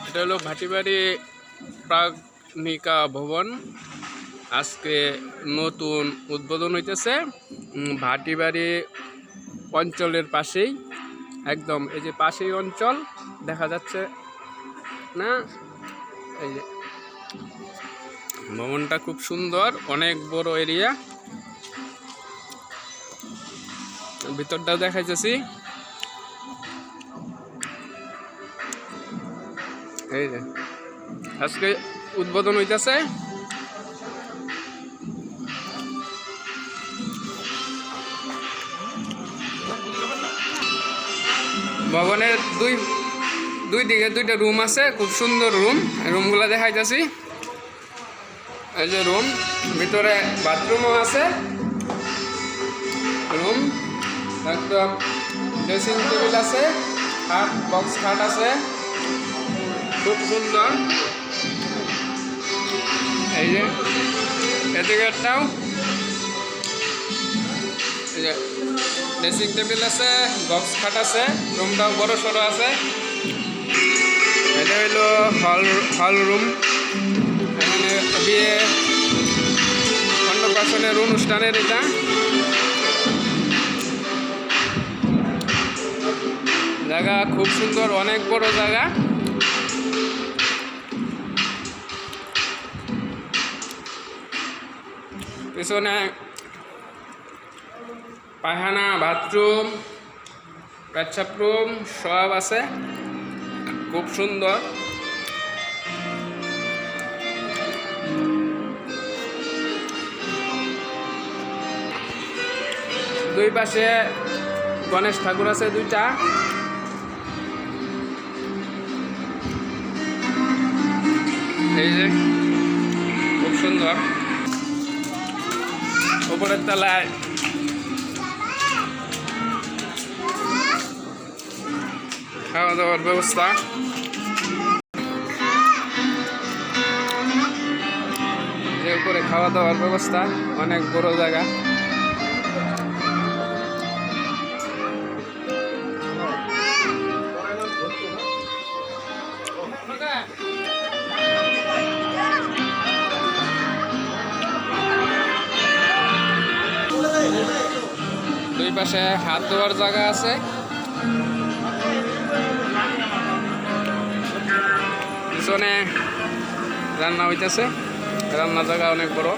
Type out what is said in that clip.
এটা হলো ভাটিবাড়ি প্রাগনিকা ভবন। আজকে নতুন উদ্বোধন হইতেছে ভাটিবাড়ি অঞ্চলের পাশেই, একদম এই যে পাশেই অঞ্চল দেখা যাচ্ছে না। এই যে ভবনটা খুব সুন্দর, অনেক বড় এরিয়া। ভিতরটাও দেখাইতেছি। এই যে আজকে উদ্বোধন হইতেছে। ভবনের দুই দিকে দুইটা রুম আছে, খুব সুন্দর রুমগুলো দেখাইতেছি। এই যে রুম, ভিতরে বাথরুমও আছে। রুম একদম ড্রেসিং টেবিল আছে, খাট বক্স খাট আছে, খুব সুন্দর। এই যে এদিকে একটাও এই যে ড্রেসিং টেবিল আছে, বক্স খাট আছে, রুমটাও বড় সড়ো আছে। এটা হইল হল রুম। এখানে বিয়ে অন্নপ্রাশনের অনুষ্ঠানের এটা। জায়গা খুব সুন্দর, অনেক বড় জায়গা। পিছনে পায়খানা, বাথরুম, পেচ্ছাপ রুম সব আছে, খুব সুন্দর। দুই পাশে গণেশ ঠাকুর আছে দুইটা। এই যে খুব সুন্দর। উপরের তলায় খাওয়া দাওয়ার ব্যবস্থা। যে উপরে খাওয়া দাওয়ার ব্যবস্থা, অনেক বড় জায়গা। দুই পাশে হাত ধোয়ার জায়গা আছে। পিছনে রান্না হইতেছে, রান্নার জায়গা অনেক বড়।